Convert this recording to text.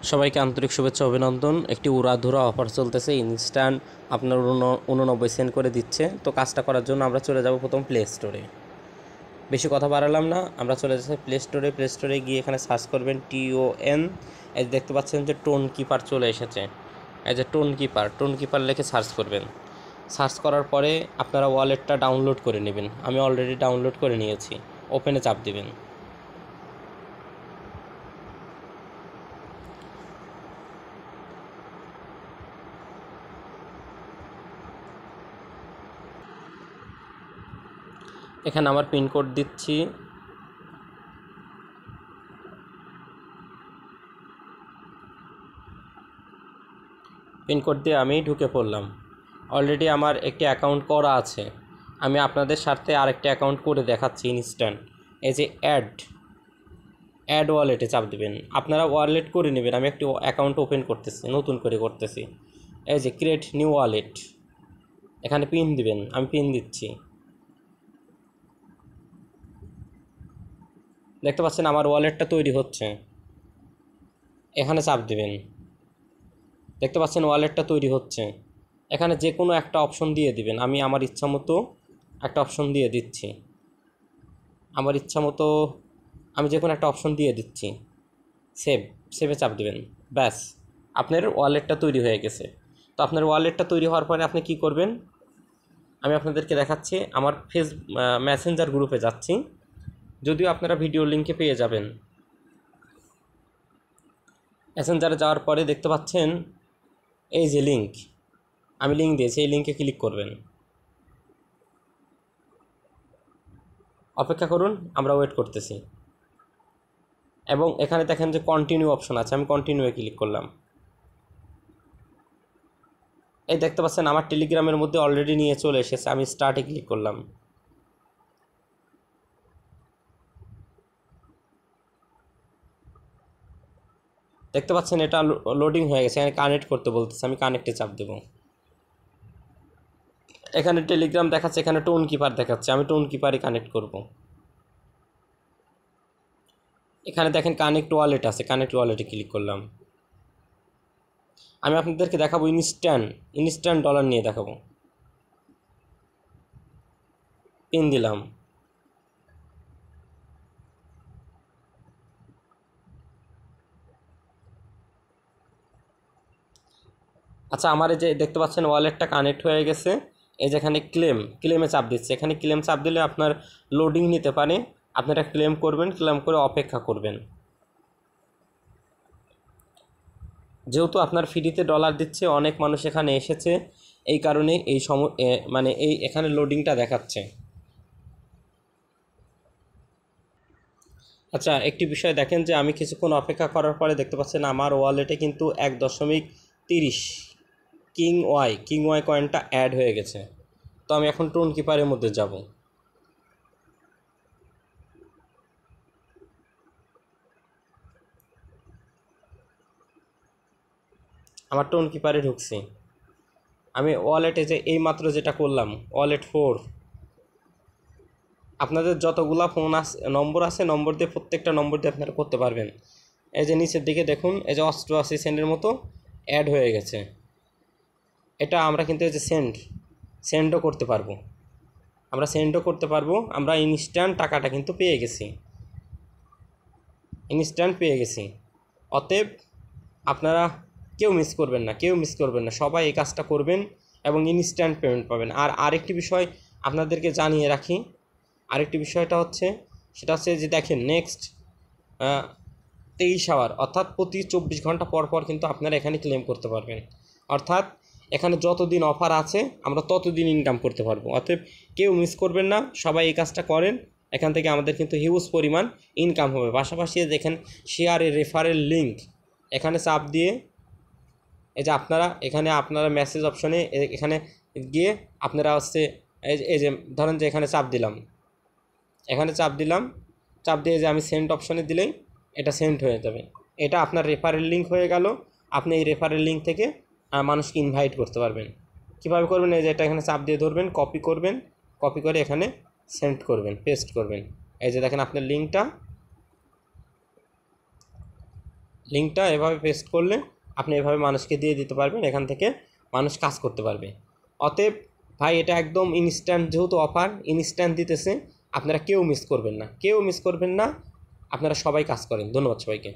সবাইকে আন্তরিক শুভেচ্ছা অভিনন্দন। একটি উড়াধুরা অফার চলতেছে, ইনস্ট্যান্ট আপনার 89 সেন্ট করে দিচ্ছে। তো কাজটা করার জন্য আমরা চলে যাব প্রথম প্লে স্টোরে। বেশি কথা বাড়ালাম না, আমরা চলে যাচ্ছি প্লে স্টোরে। প্লে স্টোরে গিয়ে এখানে সার্চ করবেন TON। এই যে দেখতে পাচ্ছেন যে টোন কিপার চলে এসেছে। এই যে টোন কিপার লিখে সার্চ করবেন। সার্চ করার পরে আপনারা ওয়ালেটটা ডাউনলোড করে নেবেন। আমি অলরেডি ডাউনলোড করে নিয়েছি। ওপেনে চাপ দিবেন। এখানে আমার পিনকোড দিচ্ছি। পিনকোড দিয়ে আমি ঢুকে পড়লাম। অলরেডি আমার একটি অ্যাকাউন্ট করা আছে। আমি আপনাদের সাথে আরেকটি অ্যাকাউন্ট করে দেখাচ্ছি ইনস্ট্যান্ট। এই যে অ্যাড ওয়ালেটে চাপ দেবেন। আপনারা ওয়ালেট করে নেবেন। আমি একটি অ্যাকাউন্ট ওপেন করতেছি, নতুন করে করতেছি। এই যে ক্রিয়েট নিউ ওয়ালেট, এখানে পিন দিবেন। আমি পিন দিচ্ছি। দেখতে পাচ্ছেন আমার ওয়ালেটটা তৈরি হচ্ছে। এখানে চাপ দিবেন। দেখতে পাচ্ছেন ওয়ালেটটা তৈরি হচ্ছে। এখানে যে কোনো একটা অপশন দিয়ে দিবেন। আমি আমার ইচ্ছা মতো একটা অপশন দিয়ে দিচ্ছি। আমার ইচ্ছা মতো আমি যে কোনো একটা অপশন দিয়ে দিচ্ছি। সেভে চাপ দেবেন। ব্যাস, আপনার ওয়ালেটটা তৈরি হয়ে গেছে। তো আপনার ওয়ালেটটা তৈরি হওয়ার পরে আপনি কি করবেন আমি আপনাদেরকে দেখাচ্ছি। আমার মেসেঞ্জার গ্রুপে যাচ্ছি, যদিও আপনারা ভিডিও লিঙ্কে পেয়ে যাবেন। মেসেঞ্জারে যাওয়ার পরে দেখতে পাচ্ছেন এই যে লিঙ্ক, আমি লিঙ্ক দিয়েছি, এই লিঙ্কে ক্লিক করবেন। অপেক্ষা করুন, আমরা ওয়েট করতেছি। এবং এখানে দেখেন যে কন্টিনিউ অপশন আছে, আমি কন্টিনিউয়ে ক্লিক করলাম। এই দেখতে পাচ্ছেন আমার টেলিগ্রামের মধ্যে অলরেডি নিয়ে চলে এসেছে। আমি স্টার্টে ক্লিক করলাম। দেখতে পাচ্ছেন এটা লোডিং হয়ে গেছে। এখানে কানেক্ট করতে বলতেছে, আমি কানেক্টে চাপ দেব। এখানে টেলিগ্রাম দেখাচ্ছে, এখানে টোন কিপার দেখাচ্ছে। আমি টোন কিপারই কানেক্ট করব। এখানে দেখেন কানেক্ট ওয়ালেট আছে, কানেক্ট ওয়ালেটে ক্লিক করলাম। আমি আপনাদেরকে দেখাবো ইনস্ট্যান্ট ডলার নিয়ে দেখাবো। পিন দিলাম। আচ্ছা, আমার এই যে দেখতে পাচ্ছেন ওয়ালেটটা কানেক্ট হয়ে গেছে। এই যেখানে ক্লেমে চাপ দিচ্ছে। এখানে ক্লেম চাপ দিলে আপনার লোডিং নিতে পারে। আপনারা ক্লেম করবেন, ক্লেম করে অপেক্ষা করবেন। যেহেতু আপনার ফ্রিতে ডলার দিচ্ছে, অনেক মানুষ এখানে এসেছে, এই কারণে মানে এখানে লোডিংটা দেখাচ্ছে। আচ্ছা, একটি বিষয় দেখেন যে আমি কিছুক্ষণ অপেক্ষা করার পরে দেখতে পাচ্ছেন আমার ওয়ালেটে কিন্তু 1.30 কিং ওয়াই কয়েনটা অ্যাড হয়ে গেছে। তো আমি এখন টোন কিপারের মধ্যে যাব। আমার টোন কিপারে ঢুকছি। আমি ওয়ালেটে যে এইমাত্র যেটা করলাম, ওয়ালেট 4, আপনাদের যতগুলা ফোন আছে নম্বর আছে, নম্বর দিয়ে প্রত্যেকটা নম্বর দিয়ে আপনারা করতে পারবেন। এই যে নিচের দিকে দেখুন, এই যে 88 সেন্টের মতো অ্যাড হয়ে গেছে। এটা আমরা কিন্তু এই যে সেন্ডও করতে পারবো। আমরা ইনস্ট্যান্ট টাকাটা কিন্তু পেয়ে গেছি। অতএব আপনারা কেউ মিস করবেন না, সবাই এই কাজটা করবেন এবং ইনস্ট্যান্ট পেমেন্ট পাবেন। আর আরেকটি বিষয় আপনাদেরকে জানিয়ে রাখি। সেটা হচ্ছে যে দেখেন নেক্সট 23 আওয়ার অর্থাৎ প্রতি 24 ঘন্টা পর পর কিন্তু আপনারা এখানে ক্লেম করতে পারবেন। অর্থাৎ এখানে যতদিন অফার আছে আমরা ততদিন ইনকাম করতে পারবো। অতএব কেউ মিস করবেন না, সবাই এই কাজটা করেন। এখান থেকে আমাদের কিন্তু হিউজ পরিমাণ ইনকাম হবে। পাশাপাশি দেখেন শেয়ারের রেফারেল লিঙ্ক, এখানে চাপ দিয়ে এই যে আপনারা মেসেজ অপশনে এখানে গিয়ে আপনারা হচ্ছে এই যে ধরেন যে এখানে চাপ দিলাম, চাপ দিয়ে যে আমি সেন্ড অপশনে দিলেই এটা সেন্ড হয়ে যাবে। এটা আপনার রেফারেল লিঙ্ক হয়ে গেল। আপনি এই রেফারেল লিঙ্ক থেকে মানুষকে ইনভাইট করতে পারবেন। কীভাবে করবেন? এই যে এটা এখানে চাপ দিয়ে ধরবেন, কপি করে এখানে সেন্ড করবেন, পেস্ট করবেন। এই যে দেখেন আপনার লিঙ্কটা এভাবে পেস্ট করলে আপনি এভাবে মানুষকে দিয়ে দিতে পারবেন, এখান থেকে মানুষ কাজ করতে পারবে। অতএব ভাই এটা একদম ইনস্ট্যান্ট, যেহেতু অফার ইনস্ট্যান্ট দিতেছে, আপনারা কেউ মিস করবেন না, কেউ মিস করবেন না, আপনারা সবাই কাজ করেন। ধন্যবাদ সবাইকে।